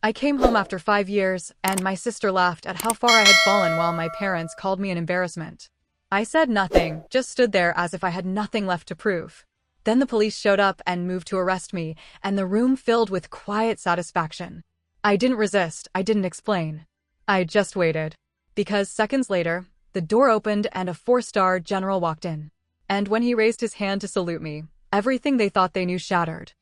I came home after 5 years, and my sister laughed at how far I had fallen while my parents called me an embarrassment. I said nothing, just stood there as if I had nothing left to prove. Then the police showed up and moved to arrest me, and the room filled with quiet satisfaction. I didn't resist, I didn't explain. I just waited. Because seconds later, the door opened and a 4-star general walked in. And when he raised his hand to salute me, everything they thought they knew shattered.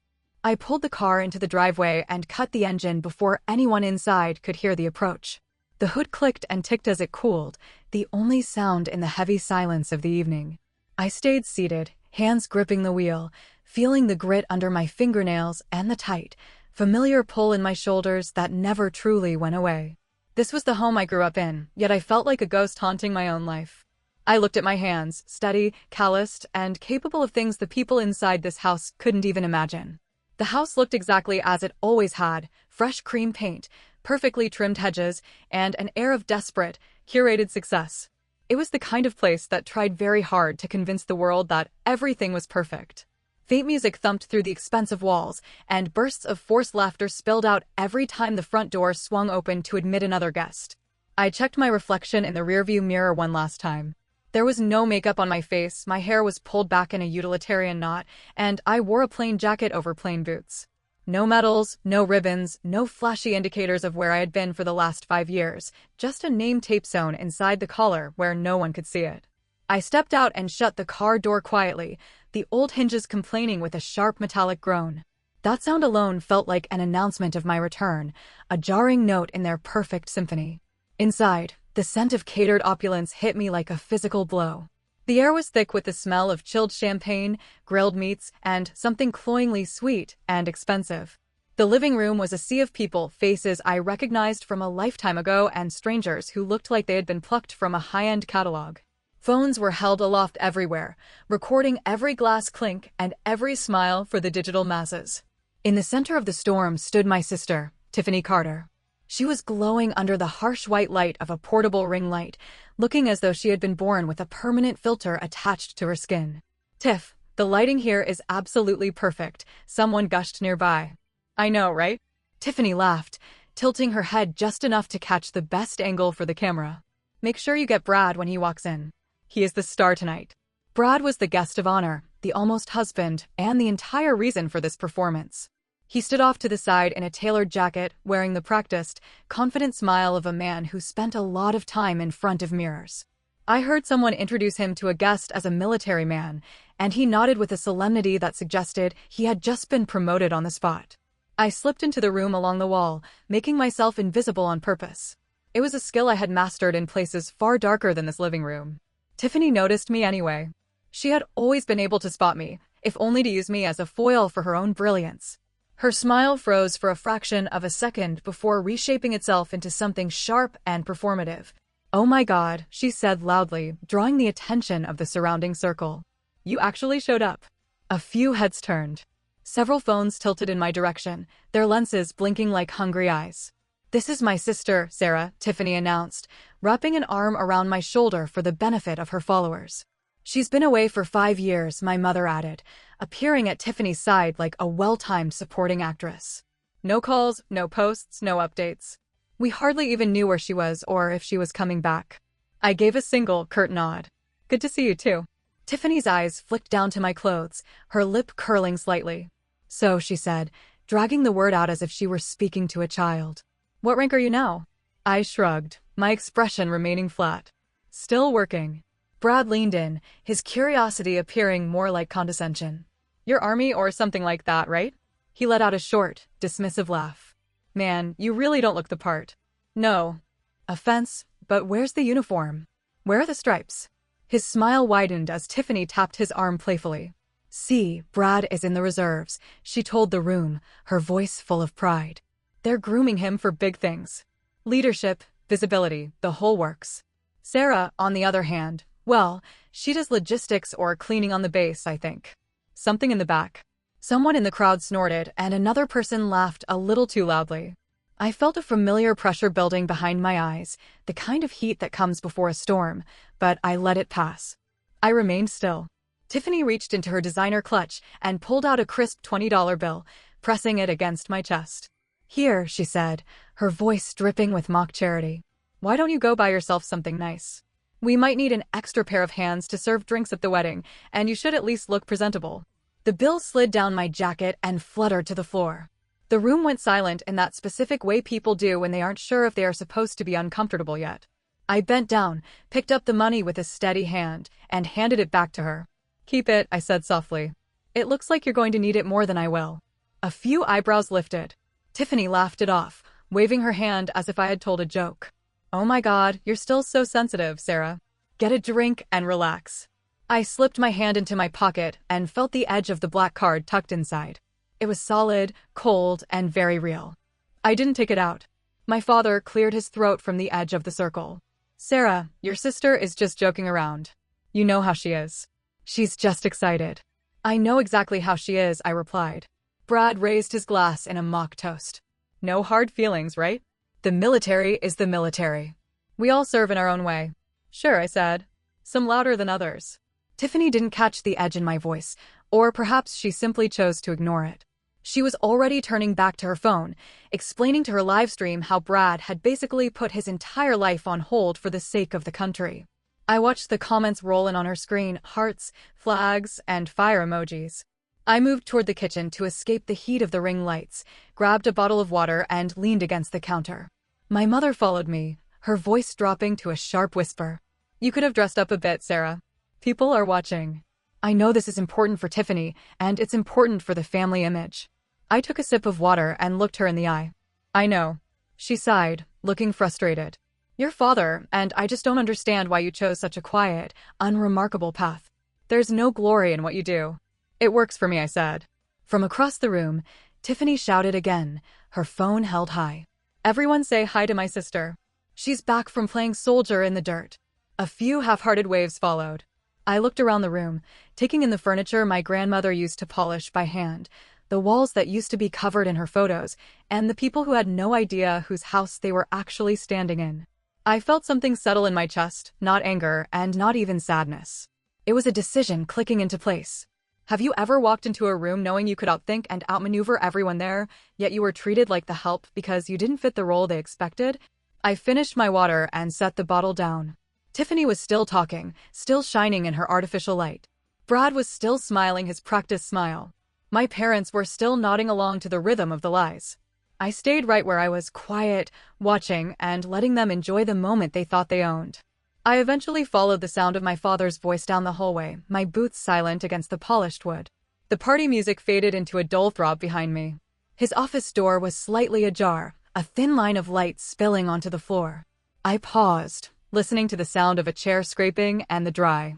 I pulled the car into the driveway and cut the engine before anyone inside could hear the approach. The hood clicked and ticked as it cooled, the only sound in the heavy silence of the evening. I stayed seated, hands gripping the wheel, feeling the grit under my fingernails and the tight, familiar pull in my shoulders that never truly went away. This was the home I grew up in, yet I felt like a ghost haunting my own life. I looked at my hands, steady, calloused, and capable of things the people inside this house couldn't even imagine. The house looked exactly as it always had, fresh cream paint, perfectly trimmed hedges, and an air of desperate, curated success. It was the kind of place that tried very hard to convince the world that everything was perfect. Faint music thumped through the expensive walls, and bursts of forced laughter spilled out every time the front door swung open to admit another guest. I checked my reflection in the rearview mirror one last time. There was no makeup on my face, my hair was pulled back in a utilitarian knot, and I wore a plain jacket over plain boots. No medals, no ribbons, no flashy indicators of where I had been for the last 5 years, just a name tape sewn inside the collar where no one could see it. I stepped out and shut the car door quietly, the old hinges complaining with a sharp metallic groan. That sound alone felt like an announcement of my return, a jarring note in their perfect symphony. Inside, the scent of catered opulence hit me like a physical blow. The air was thick with the smell of chilled champagne, grilled meats, and something cloyingly sweet and expensive. The living room was a sea of people, faces I recognized from a lifetime ago and strangers who looked like they had been plucked from a high-end catalog. Phones were held aloft everywhere, recording every glass clink and every smile for the digital masses. In the center of the storm stood my sister, Tiffany Carter. She was glowing under the harsh white light of a portable ring light, looking as though she had been born with a permanent filter attached to her skin. "Tiff, the lighting here is absolutely perfect," someone gushed nearby. "I know, right?" Tiffany laughed, tilting her head just enough to catch the best angle for the camera. "Make sure you get Brad when he walks in. He is the star tonight." Brad was the guest of honor, the almost husband, and the entire reason for this performance. He stood off to the side in a tailored jacket, wearing the practiced, confident smile of a man who spent a lot of time in front of mirrors. I heard someone introduce him to a guest as a military man, and he nodded with a solemnity that suggested he had just been promoted on the spot. I slipped into the room along the wall, making myself invisible on purpose. It was a skill I had mastered in places far darker than this living room. Tiffany noticed me anyway. She had always been able to spot me, if only to use me as a foil for her own brilliance. Her smile froze for a fraction of a second before reshaping itself into something sharp and performative. "Oh my God," she said loudly, drawing the attention of the surrounding circle. "You actually showed up." A few heads turned. Several phones tilted in my direction, their lenses blinking like hungry eyes. "This is my sister, Sarah," Tiffany announced, wrapping an arm around my shoulder for the benefit of her followers. "She's been away for 5 years," my mother added, appearing at Tiffany's side like a well-timed supporting actress. No calls, no posts, no updates. We hardly even knew where she was or if she was coming back. I gave a single, curt nod. "Good to see you too." Tiffany's eyes flicked down to my clothes, her lip curling slightly. "So," she said, dragging the word out as if she were speaking to a child. "What rank are you now?" I shrugged, my expression remaining flat. "Still working." Brad leaned in, his curiosity appearing more like condescension. "Your army or something like that, right?" He let out a short, dismissive laugh. "Man, you really don't look the part." "No. Offense, but where's the uniform? Where are the stripes?" His smile widened as Tiffany tapped his arm playfully. "See, Brad is in the reserves," she told the room, her voice full of pride. "They're grooming him for big things. Leadership, visibility, the whole works. Sarah, on the other hand, well, she does logistics or cleaning on the base, I think." Something in the back. Someone in the crowd snorted, and another person laughed a little too loudly. I felt a familiar pressure building behind my eyes, the kind of heat that comes before a storm, but I let it pass. I remained still. Tiffany reached into her designer clutch and pulled out a crisp $20 bill, pressing it against my chest. Here, she said, her voice dripping with mock charity. Why don't you go buy yourself something nice? We might need an extra pair of hands to serve drinks at the wedding, and you should at least look presentable. The bill slid down my jacket and fluttered to the floor. The room went silent in that specific way people do when they aren't sure if they are supposed to be uncomfortable yet. I bent down, picked up the money with a steady hand, and handed it back to her. Keep it, I said softly. It looks like you're going to need it more than I will. A few eyebrows lifted. Tiffany laughed it off, waving her hand as if I had told a joke. Oh my God, you're still so sensitive, Sarah. Get a drink and relax. I slipped my hand into my pocket and felt the edge of the black card tucked inside. It was solid, cold, and very real. I didn't take it out. My father cleared his throat from the edge of the circle. Sarah, your sister is just joking around. You know how she is. She's just excited. I know exactly how she is, I replied. Brad raised his glass in a mock toast. No hard feelings, right? The military is the military. We all serve in our own way. Sure, I said. Some louder than others. Tiffany didn't catch the edge in my voice, or perhaps she simply chose to ignore it. She was already turning back to her phone, explaining to her live stream how Brad had basically put his entire life on hold for the sake of the country. I watched the comments roll in on her screen, hearts, flags, and fire emojis. I moved toward the kitchen to escape the heat of the ring lights, grabbed a bottle of water, and leaned against the counter. My mother followed me, her voice dropping to a sharp whisper. You could have dressed up a bit, Sarah. People are watching. I know this is important for Tiffany, and it's important for the family image. I took a sip of water and looked her in the eye. I know. She sighed, looking frustrated. Your father, and I just don't understand why you chose such a quiet, unremarkable path. There's no glory in what you do. It works for me, I said. From across the room, Tiffany shouted again, her phone held high. Everyone say hi to my sister. She's back from playing soldier in the dirt. A few half-hearted waves followed. I looked around the room, taking in the furniture my grandmother used to polish by hand, the walls that used to be covered in her photos, and the people who had no idea whose house they were actually standing in. I felt something settle in my chest, not anger, and not even sadness. It was a decision clicking into place. Have you ever walked into a room knowing you could outthink and outmaneuver everyone there, yet you were treated like the help because you didn't fit the role they expected? I finished my water and set the bottle down. Tiffany was still talking, still shining in her artificial light. Brad was still smiling his practiced smile. My parents were still nodding along to the rhythm of the lies. I stayed right where I was, quiet, watching, and letting them enjoy the moment they thought they owned. I eventually followed the sound of my father's voice down the hallway, my boots silent against the polished wood. The party music faded into a dull throb behind me. His office door was slightly ajar, a thin line of light spilling onto the floor. I paused, listening to the sound of a chair scraping and the dry,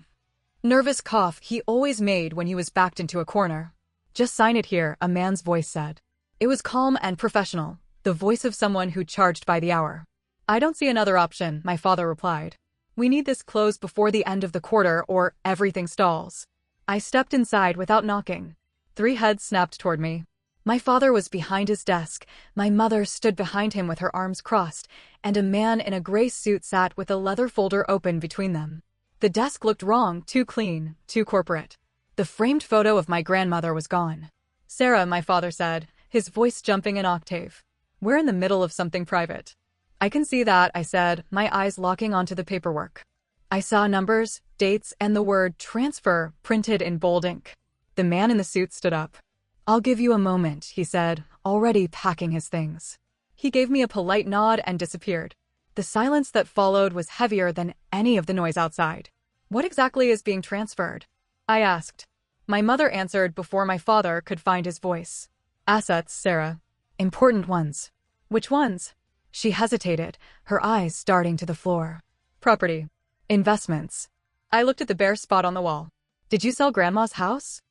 nervous cough he always made when he was backed into a corner. Just sign it here, a man's voice said. It was calm and professional, the voice of someone who charged by the hour. I don't see another option, my father replied. We need this closed before the end of the quarter or everything stalls. I stepped inside without knocking. 3 heads snapped toward me. My father was behind his desk, my mother stood behind him with her arms crossed, and a man in a gray suit sat with a leather folder open between them. The desk looked wrong, too clean, too corporate. The framed photo of my grandmother was gone. Sarah, my father said, his voice jumping an octave. We're in the middle of something private. I can see that, I said, my eyes locking onto the paperwork. I saw numbers, dates, and the word transfer printed in bold ink. The man in the suit stood up. I'll give you a moment, he said, already packing his things. He gave me a polite nod and disappeared. The silence that followed was heavier than any of the noise outside. What exactly is being transferred? I asked. My mother answered before my father could find his voice. Assets, Sarah. Important ones. Which ones? She hesitated, her eyes starting to the floor. Property. Investments. I looked at the bare spot on the wall. Did you sell Grandma's house?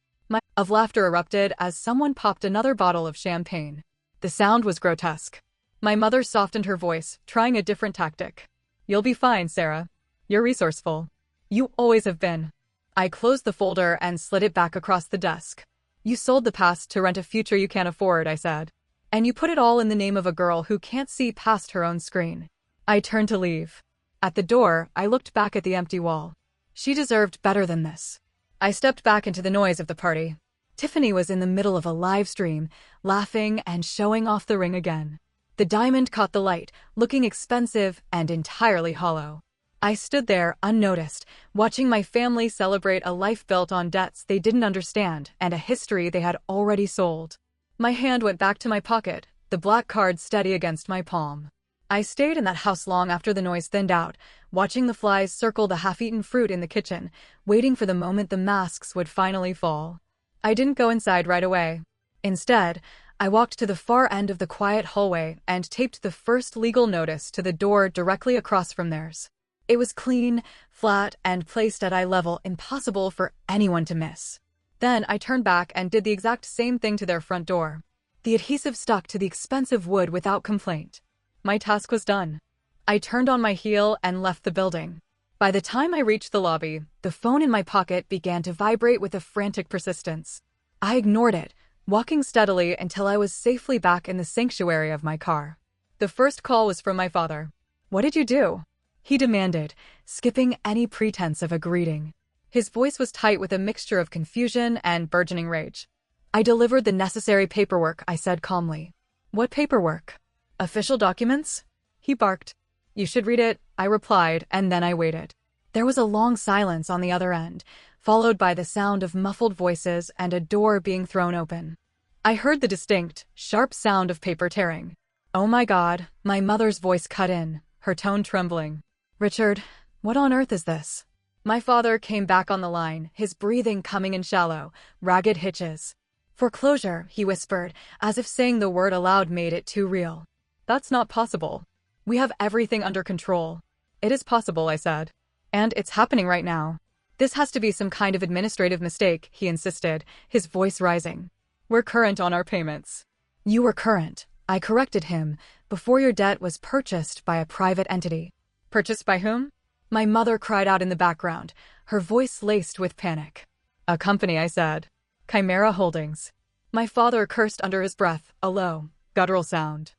Of laughter erupted as someone popped another bottle of champagne. The sound was grotesque. My mother softened her voice, trying a different tactic. You'll be fine, Sarah. You're resourceful. You always have been. I closed the folder and slid it back across the desk. You sold the past to rent a future you can't afford, I said. And you put it all in the name of a girl who can't see past her own screen. I turned to leave. At the door, I looked back at the empty wall. She deserved better than this. I stepped back into the noise of the party. Tiffany was in the middle of a live stream, laughing and showing off the ring again. The diamond caught the light, looking expensive and entirely hollow. I stood there, unnoticed, watching my family celebrate a life built on debts they didn't understand and a history they had already sold. My hand went back to my pocket, the black card steady against my palm. I stayed in that house long after the noise thinned out, watching the flies circle the half-eaten fruit in the kitchen, waiting for the moment the masks would finally fall. I didn't go inside right away. Instead, I walked to the far end of the quiet hallway and taped the first legal notice to the door directly across from theirs. It was clean, flat, and placed at eye level, impossible for anyone to miss. Then I turned back and did the exact same thing to their front door. The adhesive stuck to the expensive wood without complaint. My task was done. I turned on my heel and left the building. By the time I reached the lobby, the phone in my pocket began to vibrate with a frantic persistence. I ignored it, walking steadily until I was safely back in the sanctuary of my car. The first call was from my father. "What did you do?" he demanded, skipping any pretense of a greeting. His voice was tight with a mixture of confusion and burgeoning rage. "I delivered the necessary paperwork," I said calmly. "What paperwork?" "Official documents?" he barked. "You should read it," I replied, and then I waited. There was a long silence on the other end, followed by the sound of muffled voices and a door being thrown open. I heard the distinct, sharp sound of paper tearing. "Oh my God," my mother's voice cut in, her tone trembling. "Richard, what on earth is this?" My father came back on the line, his breathing coming in shallow, ragged hitches. "Foreclosure," he whispered, as if saying the word aloud made it too real. "That's not possible. We have everything under control." "It is possible," I said. "And it's happening right now." "This has to be some kind of administrative mistake," he insisted, his voice rising. "We're current on our payments." "You were current," I corrected him, "before your debt was purchased by a private entity." "Purchased by whom?" My mother cried out in the background, her voice laced with panic. "A company," I said. "Chimera Holdings." My father cursed under his breath, a low, guttural sound.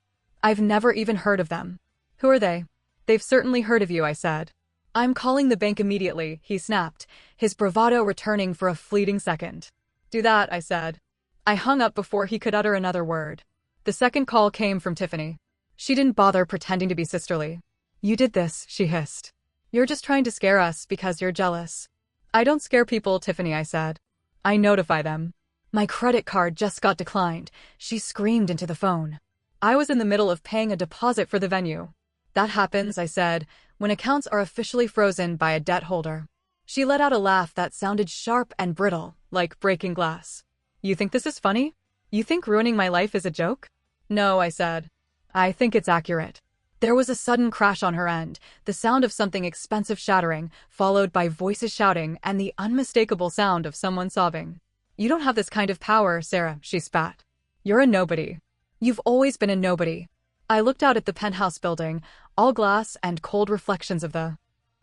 "I've never even heard of them." "Who are they?" "They've certainly heard of you," I said. "I'm calling the bank immediately," he snapped, his bravado returning for a fleeting second. "Do that," I said. I hung up before he could utter another word. The second call came from Tiffany. She didn't bother pretending to be sisterly. "You did this," she hissed. "You're just trying to scare us because you're jealous." "I don't scare people, Tiffany," I said. "I notify them." "My credit card just got declined," she screamed into the phone. "I was in the middle of paying a deposit for the venue." "That happens," I said, "when accounts are officially frozen by a debt holder." She let out a laugh that sounded sharp and brittle, like breaking glass. "You think this is funny? You think ruining my life is a joke?" "No," I said. "I think it's accurate." There was a sudden crash on her end, the sound of something expensive shattering, followed by voices shouting and the unmistakable sound of someone sobbing. "You don't have this kind of power, Sarah," she spat. "You're a nobody. You've always been a nobody." I looked out at the penthouse building, all glass and cold reflections of the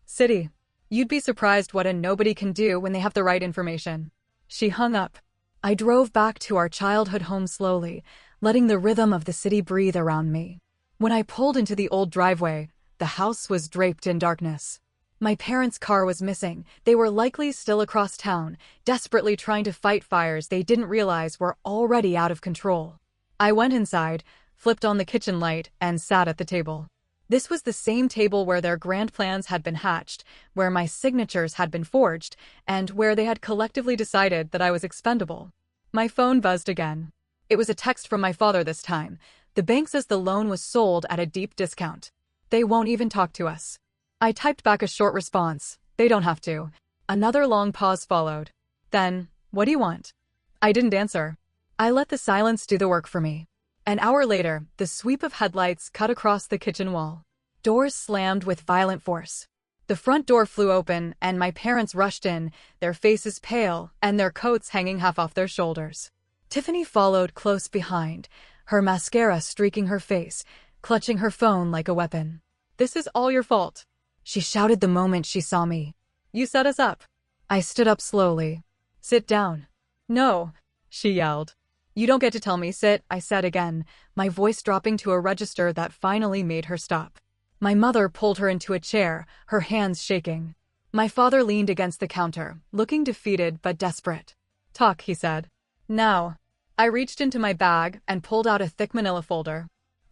city. "You'd be surprised what a nobody can do when they have the right information." She hung up. I drove back to our childhood home slowly, letting the rhythm of the city breathe around me. When I pulled into the old driveway, the house was draped in darkness. My parents' car was missing. They were likely still across town, desperately trying to fight fires they didn't realize were already out of control. I went inside, flipped on the kitchen light, and sat at the table. This was the same table where their grand plans had been hatched, where my signatures had been forged, and where they had collectively decided that I was expendable. My phone buzzed again. It was a text from my father this time. "The bank says the loan was sold at a deep discount. They won't even talk to us." I typed back a short response. "They don't have to." Another long pause followed. Then, "What do you want?" I didn't answer. I let the silence do the work for me. An hour later, the sweep of headlights cut across the kitchen wall. Doors slammed with violent force. The front door flew open, and my parents rushed in, their faces pale and their coats hanging half off their shoulders. Tiffany followed close behind, her mascara streaking her face, clutching her phone like a weapon. "This is all your fault," she shouted the moment she saw me. "You set us up." I stood up slowly. "Sit down." "No," she yelled. "You don't get to tell me sit," I said again, my voice dropping to a register that finally made her stop. My mother pulled her into a chair, her hands shaking. My father leaned against the counter, looking defeated but desperate. "Talk," he said. Now. I reached into my bag and pulled out a thick manila folder.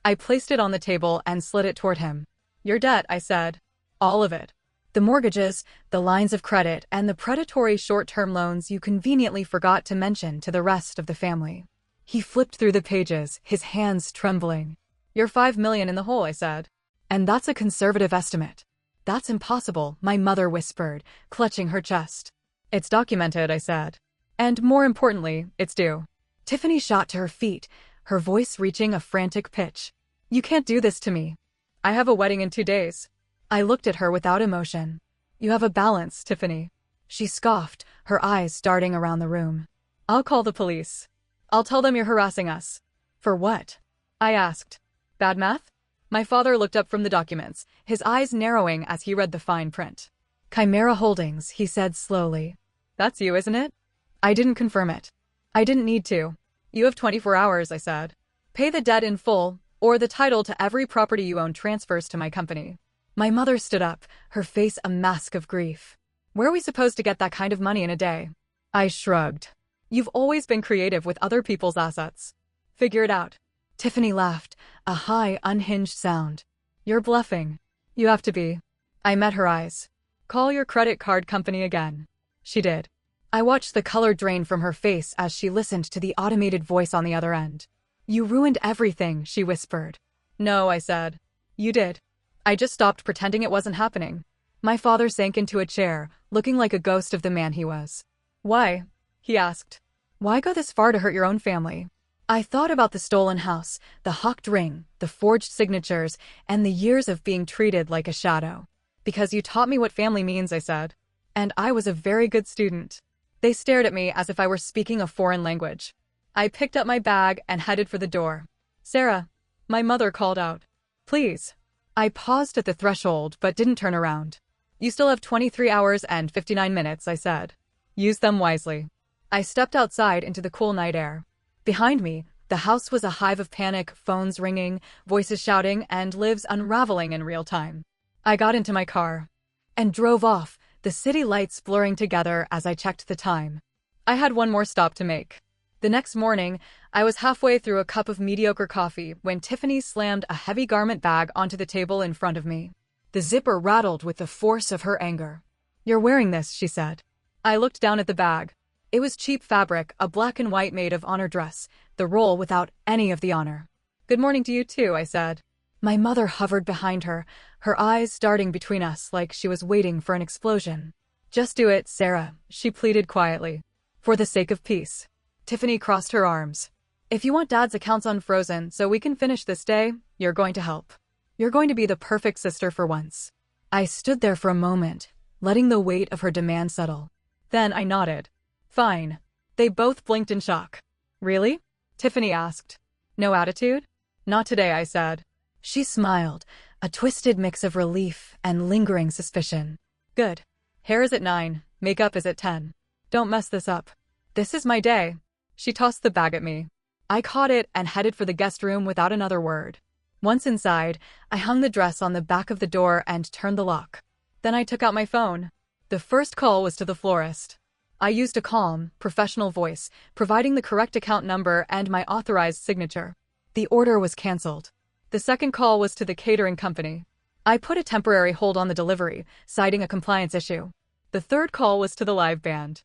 I placed it on the table and slid it toward him. Your debt, I said. All of it. The mortgages, the lines of credit, and the predatory short-term loans you conveniently forgot to mention to the rest of the family. He flipped through the pages, his hands trembling. You're $5 million in the hole, I said. And that's a conservative estimate. That's impossible, my mother whispered, clutching her chest. It's documented, I said. And more importantly, it's due. Tiffany shot to her feet, her voice reaching a frantic pitch. You can't do this to me. I have a wedding in 2 days. I looked at her without emotion. You have a balance, Tiffany. She scoffed, her eyes darting around the room. I'll call the police. I'll tell them you're harassing us. For what? I asked. Bad math? My father looked up from the documents, his eyes narrowing as he read the fine print. Chimera Holdings, he said slowly. That's you, isn't it? I didn't confirm it. I didn't need to. You have 24 hours, I said. Pay the debt in full, or the title to every property you own transfers to my company. My mother stood up, her face a mask of grief. Where are we supposed to get that kind of money in a day? I shrugged. You've always been creative with other people's assets. Figure it out. Tiffany laughed, a high, unhinged sound. You're bluffing. You have to be. I met her eyes. Call your credit card company again. She did. I watched the color drain from her face as she listened to the automated voice on the other end. You ruined everything, she whispered. No, I said. You did. I just stopped pretending it wasn't happening. My father sank into a chair, looking like a ghost of the man he was. Why? He asked. Why go this far to hurt your own family? I thought about the stolen house, the hawked ring, the forged signatures, and the years of being treated like a shadow. Because you taught me what family means, I said. And I was a very good student. They stared at me as if I were speaking a foreign language. I picked up my bag and headed for the door. Sarah, my mother called out. Please. I paused at the threshold but didn't turn around. You still have 23 hours and 59 minutes, I said. Use them wisely. I stepped outside into the cool night air. Behind me, the house was a hive of panic, phones ringing, voices shouting, and lives unraveling in real time. I got into my car and drove off, the city lights blurring together as I checked the time. I had one more stop to make. The next morning, I was halfway through a cup of mediocre coffee when Tiffany slammed a heavy garment bag onto the table in front of me. The zipper rattled with the force of her anger. You're wearing this, she said. I looked down at the bag. It was cheap fabric, a black and white maid of honor dress, the roll without any of the honor. Good morning to you too, I said. My mother hovered behind her, her eyes darting between us like she was waiting for an explosion. Just do it, Sarah, she pleaded quietly. For the sake of peace. Tiffany crossed her arms. If you want Dad's accounts unfrozen so we can finish this day, you're going to help. You're going to be the perfect sister for once. I stood there for a moment, letting the weight of her demand settle. Then I nodded. Fine. They both blinked in shock. Really? Tiffany asked. No attitude? Not today, I said. She smiled, a twisted mix of relief and lingering suspicion. Good. Hair is at 9, makeup is at 10. Don't mess this up. This is my day. She tossed the bag at me. I caught it and headed for the guest room without another word. Once inside, I hung the dress on the back of the door and turned the lock. Then I took out my phone. The first call was to the florist. I used a calm, professional voice, providing the correct account number and my authorized signature. The order was canceled. The second call was to the catering company. I put a temporary hold on the delivery, citing a compliance issue. The third call was to the live band.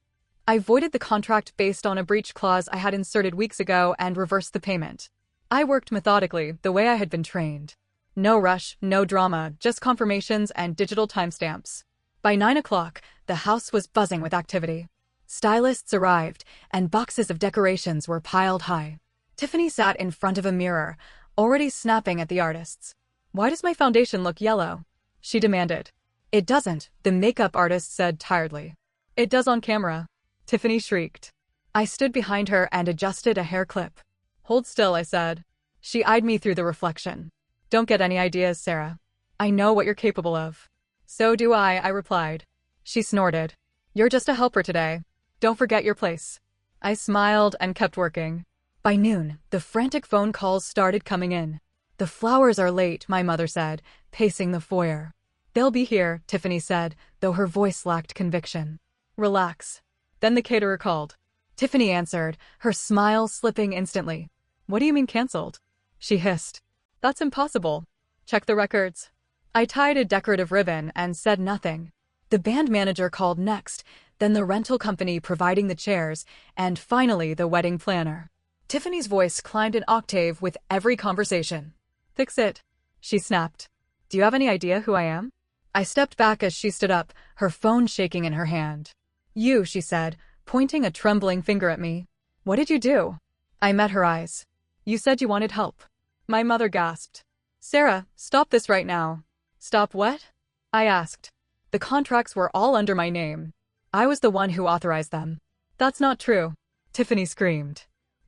I voided the contract based on a breach clause I had inserted weeks ago and reversed the payment. I worked methodically, the way I had been trained. No rush, no drama, just confirmations and digital timestamps. By 9 o'clock, the house was buzzing with activity. Stylists arrived, and boxes of decorations were piled high. Tiffany sat in front of a mirror, already snapping at the artists. Why does my foundation look yellow? She demanded. It doesn't, the makeup artist said tiredly. It does on camera. Tiffany shrieked. I stood behind her and adjusted a hair clip. Hold still, I said. She eyed me through the reflection. Don't get any ideas, Sarah. I know what you're capable of. So do I replied. She snorted. You're just a helper today. Don't forget your place. I smiled and kept working. By noon, the frantic phone calls started coming in. The flowers are late, my mother said, pacing the foyer. They'll be here, Tiffany said, though her voice lacked conviction. Relax. Then the caterer called. Tiffany answered, her smile slipping instantly. What do you mean canceled? She hissed. That's impossible. Check the records. I tied a decorative ribbon and said nothing. The band manager called next, then the rental company providing the chairs, and finally the wedding planner. Tiffany's voice climbed an octave with every conversation. Fix it, she snapped. Do you have any idea who I am? I stepped back as she stood up, her phone shaking in her hand. You, she said, pointing a trembling finger at me. What did you do? I met her eyes. You said you wanted help. My mother gasped. Sarah, stop this right now. Stop what? I asked. The contracts were all under my name. I was the one who authorized them. That's not true, Tiffany screamed.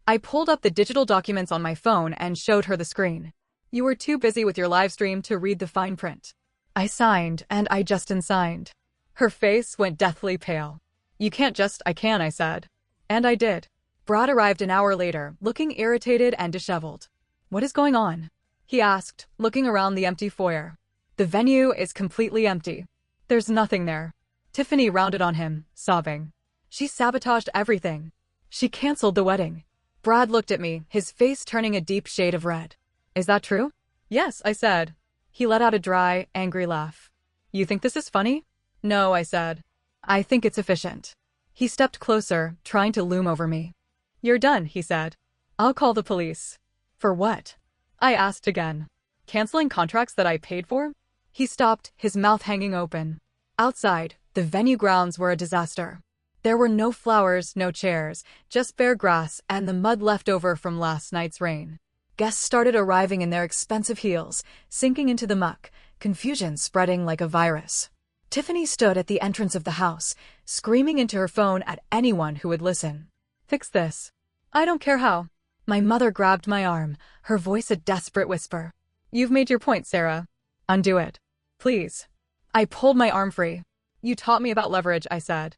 I pulled up the digital documents on my phone and showed her the screen. You were too busy with your live stream to read the fine print. I signed, and I just signed. Her face went deathly pale. You can't just, I can, I said. And I did. Brad arrived an hour later, looking irritated and disheveled. What is going on? He asked, looking around the empty foyer. The venue is completely empty. There's nothing there. Tiffany rounded on him, sobbing. She sabotaged everything. She canceled the wedding. Brad looked at me, his face turning a deep shade of red. Is that true? Yes, I said. He let out a dry, angry laugh. You think this is funny? No, I said. I think it's efficient. He stepped closer, trying to loom over me. You're done, he said. I'll call the police. For what? I asked again. Canceling contracts that I paid for? He stopped, his mouth hanging open. Outside, the venue grounds were a disaster. There were no flowers, no chairs, just bare grass and the mud left over from last night's rain. Guests started arriving in their expensive heels, sinking into the muck, confusion spreading like a virus. Tiffany stood at the entrance of the house, screaming into her phone at anyone who would listen. Fix this. I don't care how. My mother grabbed my arm, her voice a desperate whisper. You've made your point, Sarah. Undo it. Please. I pulled my arm free. You taught me about leverage, I said.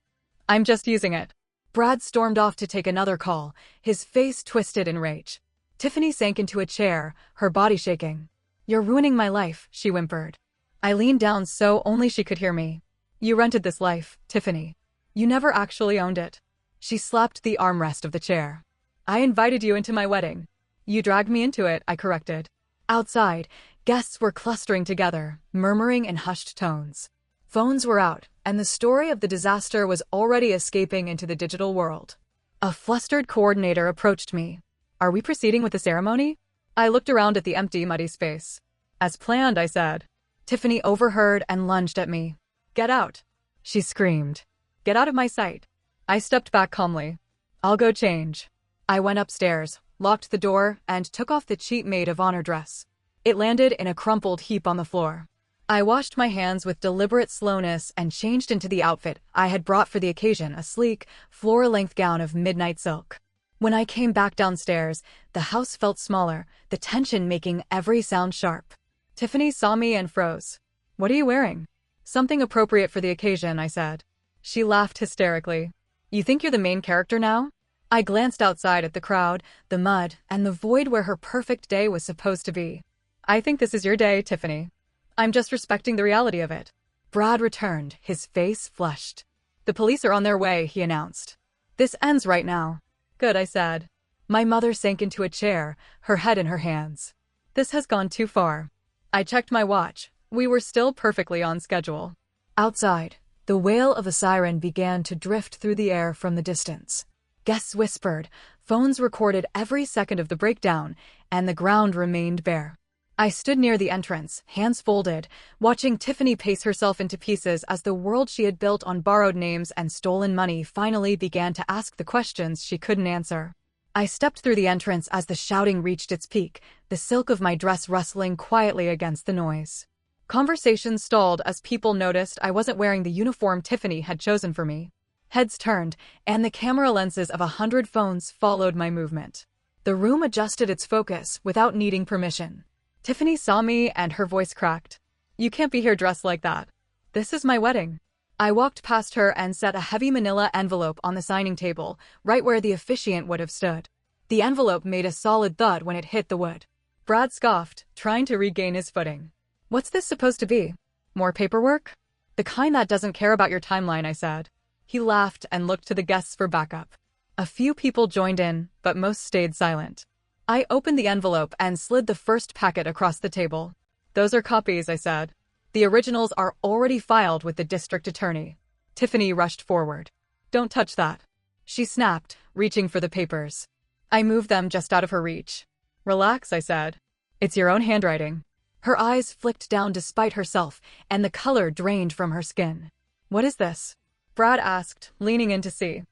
I'm just using it. Brad stormed off to take another call, his face twisted in rage. Tiffany sank into a chair, her body shaking. You're ruining my life, she whimpered. I leaned down so only she could hear me. You rented this life, Tiffany. You never actually owned it. She slapped the armrest of the chair. I invited you into my wedding. You dragged me into it, I corrected. Outside, guests were clustering together, murmuring in hushed tones. Phones were out, and the story of the disaster was already escaping into the digital world. A flustered coordinator approached me. Are we proceeding with the ceremony? I looked around at the empty, muddy space. As planned, I said. Tiffany overheard and lunged at me. Get out, she screamed. Get out of my sight. I stepped back calmly. I'll go change. I went upstairs, locked the door, and took off the cheap maid of honor dress. It landed in a crumpled heap on the floor. I washed my hands with deliberate slowness and changed into the outfit I had brought for the occasion, a sleek, floor-length gown of midnight silk. When I came back downstairs, the house felt smaller, the tension making every sound sharp. Tiffany saw me and froze. What are you wearing? Something appropriate for the occasion, I said. She laughed hysterically. You think you're the main character now? I glanced outside at the crowd, the mud, and the void where her perfect day was supposed to be. I think this is your day, Tiffany. I'm just respecting the reality of it. Brad returned, his face flushed. The police are on their way, he announced. This ends right now. Good, I said. My mother sank into a chair, her head in her hands. This has gone too far. I checked my watch. We were still perfectly on schedule. Outside, the wail of a siren began to drift through the air from the distance. Guests whispered, phones recorded every second of the breakdown, and the ground remained bare. I stood near the entrance, hands folded, watching Tiffany pace herself into pieces as the world she had built on borrowed names and stolen money finally began to ask the questions she couldn't answer. I stepped through the entrance as the shouting reached its peak, the silk of my dress rustling quietly against the noise. Conversations stalled as people noticed I wasn't wearing the uniform Tiffany had chosen for me. Heads turned, and the camera lenses of 100 phones followed my movement. The room adjusted its focus without needing permission. Tiffany saw me and her voice cracked. You can't be here dressed like that. This is my wedding. I walked past her and set a heavy manila envelope on the signing table, right where the officiant would have stood. The envelope made a solid thud when it hit the wood. Brad scoffed, trying to regain his footing. What's this supposed to be? More paperwork? The kind that doesn't care about your timeline, I said. He laughed and looked to the guests for backup. A few people joined in, but most stayed silent. I opened the envelope and slid the first packet across the table. Those are copies, I said. The originals are already filed with the district attorney. Tiffany rushed forward. Don't touch that. She snapped, reaching for the papers. I moved them just out of her reach. Relax, I said. It's your own handwriting. Her eyes flicked down despite herself, and the color drained from her skin. What is this? Brad asked, leaning in to see.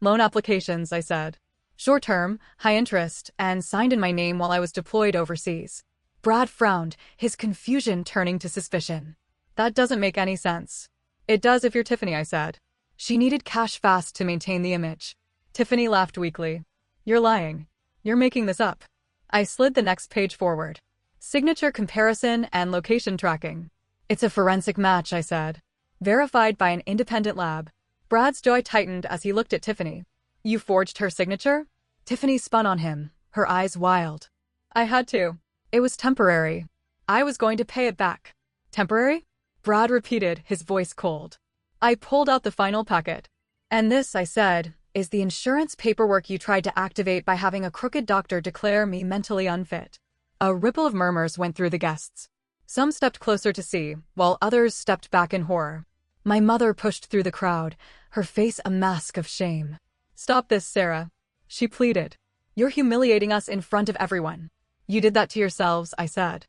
Loan applications, I said. Short-term, high interest, and signed in my name while I was deployed overseas. Brad frowned, his confusion turning to suspicion. That doesn't make any sense. It does if you're Tiffany, I said. She needed cash fast to maintain the image. Tiffany laughed weakly. You're lying. You're making this up. I slid the next page forward. Signature comparison and location tracking. It's a forensic match, I said. Verified by an independent lab. Brad's jaw tightened as he looked at Tiffany. You forged her signature? Tiffany spun on him, her eyes wild. I had to. It was temporary. I was going to pay it back. Temporary? Brad repeated, his voice cold. I pulled out the final packet. And this, I said, is the insurance paperwork you tried to activate by having a crooked doctor declare me mentally unfit. A ripple of murmurs went through the guests. Some stepped closer to see, while others stepped back in horror. My mother pushed through the crowd, her face a mask of shame. Stop this, Sarah. She pleaded. You're humiliating us in front of everyone. You did that to yourselves, I said.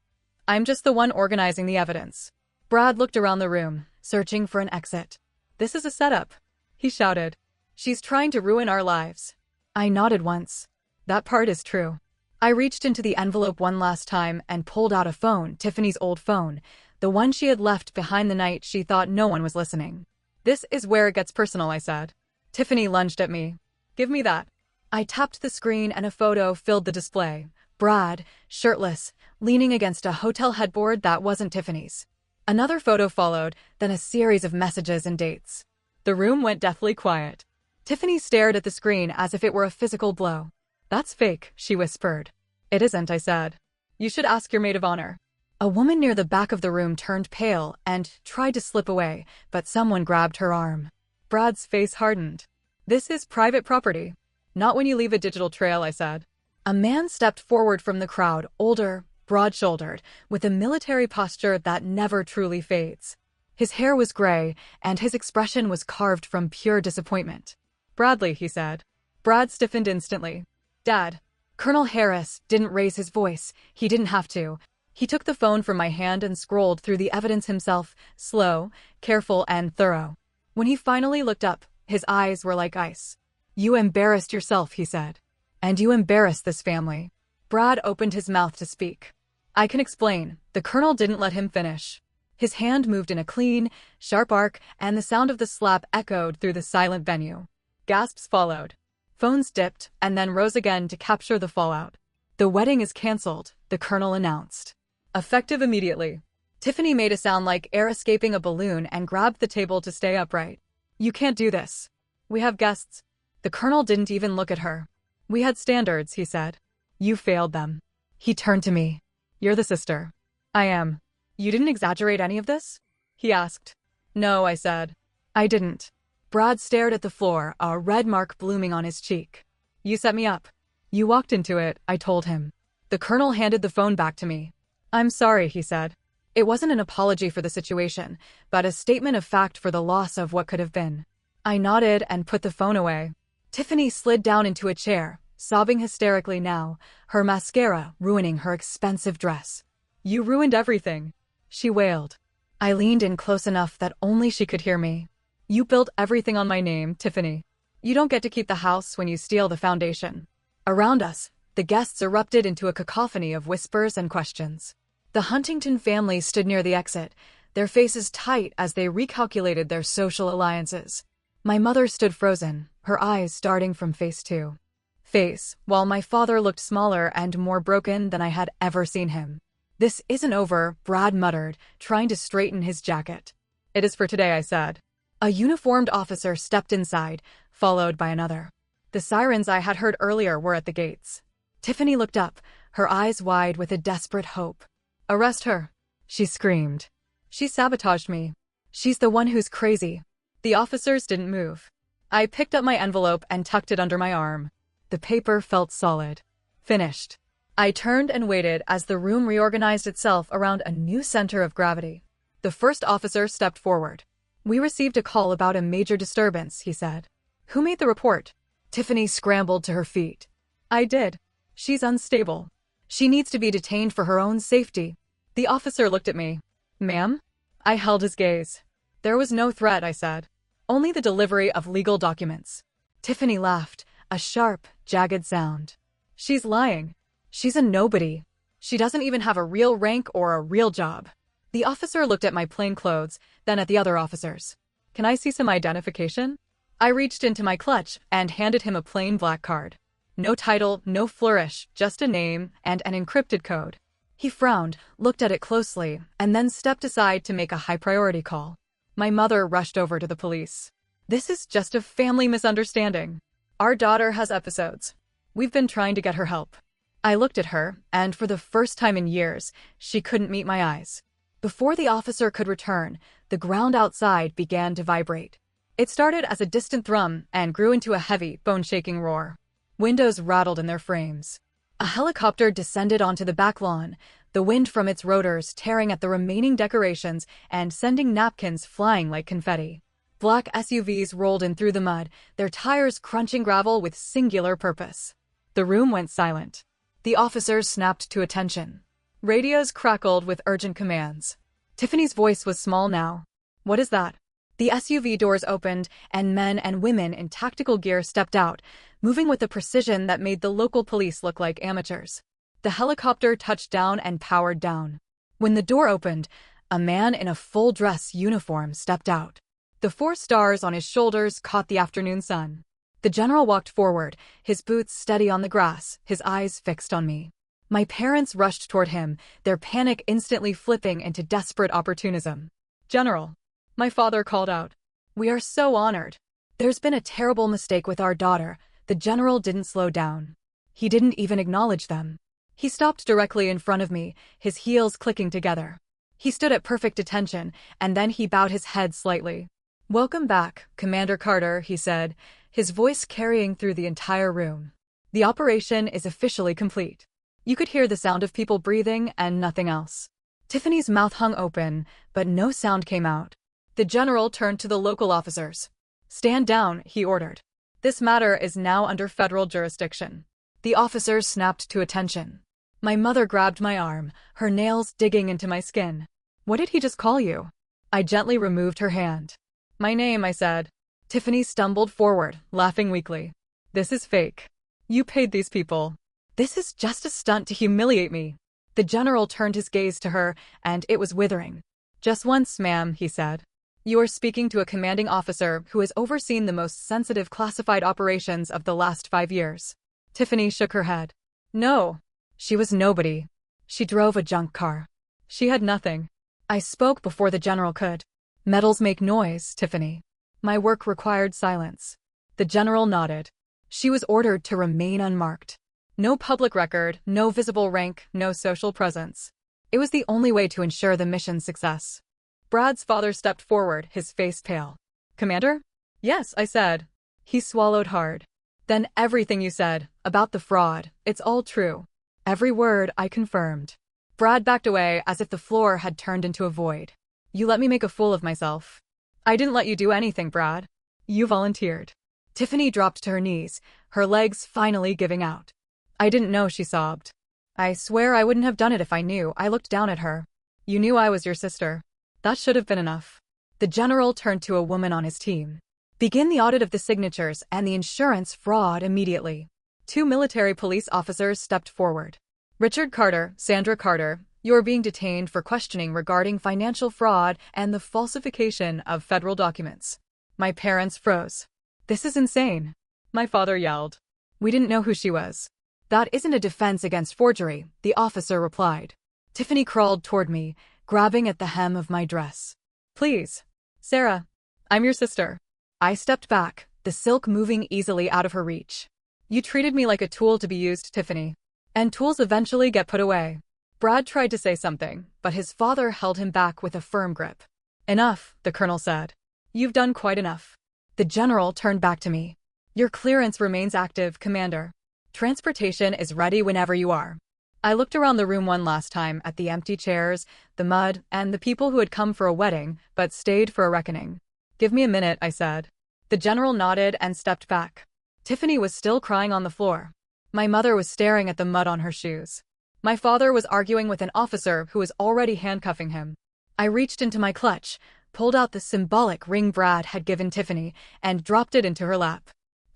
I'm just the one organizing the evidence. Brad looked around the room, searching for an exit. This is a setup, he shouted. She's trying to ruin our lives. I nodded once. That part is true. I reached into the envelope one last time and pulled out a phone, Tiffany's old phone, the one she had left behind the night she thought no one was listening. This is where it gets personal, I said. Tiffany lunged at me. Give me that. I tapped the screen and a photo filled the display. Brad, shirtless, leaning against a hotel headboard that wasn't Tiffany's. Another photo followed, then a series of messages and dates. The room went deathly quiet. Tiffany stared at the screen as if it were a physical blow. That's fake, she whispered. It isn't, I said. You should ask your maid of honor. A woman near the back of the room turned pale and tried to slip away, but someone grabbed her arm. Brad's face hardened. This is private property. Not when you leave a digital trail, I said. A man stepped forward from the crowd, older, broad-shouldered, with a military posture that never truly fades. His hair was gray, and his expression was carved from pure disappointment. Bradley, he said. Brad stiffened instantly. Dad. Colonel Harris didn't raise his voice. He didn't have to. He took the phone from my hand and scrolled through the evidence himself, slow, careful, and thorough. When he finally looked up, his eyes were like ice. You embarrassed yourself, he said. And you embarrassed this family. Brad opened his mouth to speak. I can explain. The colonel didn't let him finish. His hand moved in a clean, sharp arc, and the sound of the slap echoed through the silent venue. Gasps followed. Phones dipped, and then rose again to capture the fallout. The wedding is cancelled, the colonel announced. Effective immediately. Tiffany made a sound like air escaping a balloon and grabbed the table to stay upright. You can't do this. We have guests. The colonel didn't even look at her. We had standards, he said. You failed them. He turned to me. You're the sister. I am. You didn't exaggerate any of this? He asked. No, I said. I didn't. Brad stared at the floor, a red mark blooming on his cheek. You set me up. You walked into it, I told him. The colonel handed the phone back to me. I'm sorry, he said. It wasn't an apology for the situation, but a statement of fact for the loss of what could have been. I nodded and put the phone away. Tiffany slid down into a chair, sobbing hysterically now, her mascara ruining her expensive dress. You ruined everything, she wailed. I leaned in close enough that only she could hear me. You built everything on my name, Tiffany. You don't get to keep the house when you steal the foundation. Around us, the guests erupted into a cacophony of whispers and questions. The Huntington family stood near the exit, their faces tight as they recalculated their social alliances. My mother stood frozen, her eyes darting from face to face, while my father looked smaller and more broken than I had ever seen him. This isn't over, Brad muttered, trying to straighten his jacket. It is for today, I said. A uniformed officer stepped inside, followed by another. The sirens I had heard earlier were at the gates. Tiffany looked up, her eyes wide with a desperate hope. Arrest her, she screamed. She sabotaged me. She's the one who's crazy. The officers didn't move. I picked up my envelope and tucked it under my arm. The paper felt solid. Finished. I turned and waited as the room reorganized itself around a new center of gravity. The first officer stepped forward. "We received a call about a major disturbance," he said. "Who made the report?" Tiffany scrambled to her feet. "I did. She's unstable. She needs to be detained for her own safety." The officer looked at me. "Ma'am?" I held his gaze. "There was no threat," I said. "Only the delivery of legal documents." Tiffany laughed, a sharp, jagged sound. "She's lying. She's a nobody. She doesn't even have a real rank or a real job." The officer looked at my plain clothes, then at the other officers. "Can I see some identification?" I reached into my clutch and handed him a plain black card. No title, no flourish, just a name and an encrypted code. He frowned, looked at it closely, and then stepped aside to make a high-priority call. My mother rushed over to the police. "This is just a family misunderstanding. Our daughter has episodes. We've been trying to get her help." I looked at her, and for the first time in years, she couldn't meet my eyes. Before the officer could return, the ground outside began to vibrate. It started as a distant thrum and grew into a heavy, bone-shaking roar. Windows rattled in their frames. A helicopter descended onto the back lawn, the wind from its rotors tearing at the remaining decorations and sending napkins flying like confetti. Black SUVs rolled in through the mud, their tires crunching gravel with singular purpose. The room went silent. The officers snapped to attention. Radios crackled with urgent commands. Tiffany's voice was small now. "What is that?" The SUV doors opened, and men and women in tactical gear stepped out, moving with a precision that made the local police look like amateurs. The helicopter touched down and powered down. When the door opened, a man in a full dress uniform stepped out. The 4 stars on his shoulders caught the afternoon sun. The general walked forward, his boots steady on the grass, his eyes fixed on me. My parents rushed toward him, their panic instantly flipping into desperate opportunism. "General," my father called out. "We are so honored. There's been a terrible mistake with our daughter." The general didn't slow down. He didn't even acknowledge them. He stopped directly in front of me, his heels clicking together. He stood at perfect attention, and then he bowed his head slightly. "Welcome back, Commander Carter," he said, his voice carrying through the entire room. "The operation is officially complete." You could hear the sound of people breathing and nothing else. Tiffany's mouth hung open, but no sound came out. The general turned to the local officers. "Stand down," he ordered. "This matter is now under federal jurisdiction." The officers snapped to attention. My mother grabbed my arm, her nails digging into my skin. "What did he just call you?" I gently removed her hand. "My name," I said. Tiffany stumbled forward, laughing weakly. "This is fake. You paid these people. This is just a stunt to humiliate me." The general turned his gaze to her, and it was withering. "Just once, ma'am," he said. "You are speaking to a commanding officer who has overseen the most sensitive classified operations of the last 5 years. Tiffany shook her head. No. She was nobody. She drove a junk car. She had nothing. I spoke before the general could. "Metals make noise, Tiffany." My work required silence. The general nodded. She was ordered to remain unmarked. No public record, no visible rank, no social presence. It was the only way to ensure the mission's success. Brad's father stepped forward, his face pale. "Commander?" "Yes," I said. He swallowed hard. "Then everything you said, about the fraud, it's all true." Every word, I confirmed. Brad backed away as if the floor had turned into a void. "You let me make a fool of myself." "I didn't let you do anything, Brad. You volunteered." Tiffany dropped to her knees, her legs finally giving out. "I didn't know," she sobbed. "I swear I wouldn't have done it if I knew." I looked down at her. "You knew I was your sister. That should have been enough." The general turned to a woman on his team. "Begin the audit of the signatures and the insurance fraud immediately." 2 military police officers stepped forward. "Richard Carter, Sandra Carter, you are being detained for questioning regarding financial fraud and the falsification of federal documents." My parents froze. "This is insane." My father yelled. "We didn't know who she was." "That isn't a defense against forgery," the officer replied. Tiffany crawled toward me, grabbing at the hem of my dress. "Please. Sarah. I'm your sister." I stepped back, the silk moving easily out of her reach. "You treated me like a tool to be used, Tiffany. And tools eventually get put away." Brad tried to say something, but his father held him back with a firm grip. "Enough," the colonel said. "You've done quite enough. The general turned back to me. Your clearance remains active, Commander. Transportation is ready whenever you are. I looked around the room one last time at the empty chairs, the mud, and the people who had come for a wedding but stayed for a reckoning. Give me a minute, I said. The general nodded and stepped back. Tiffany was still crying on the floor. My mother was staring at the mud on her shoes. My father was arguing with an officer who was already handcuffing him. I reached into my clutch, pulled out the symbolic ring Brad had given Tiffany, and dropped it into her lap.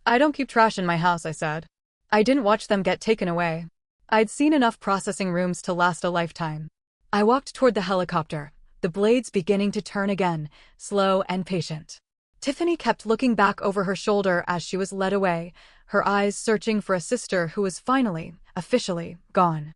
I don't keep trash in my house, I said. I didn't watch them get taken away. I'd seen enough processing rooms to last a lifetime. I walked toward the helicopter, the blades beginning to turn again, slow and patient. Tiffany kept looking back over her shoulder as she was led away, her eyes searching for a sister who was finally, officially, gone.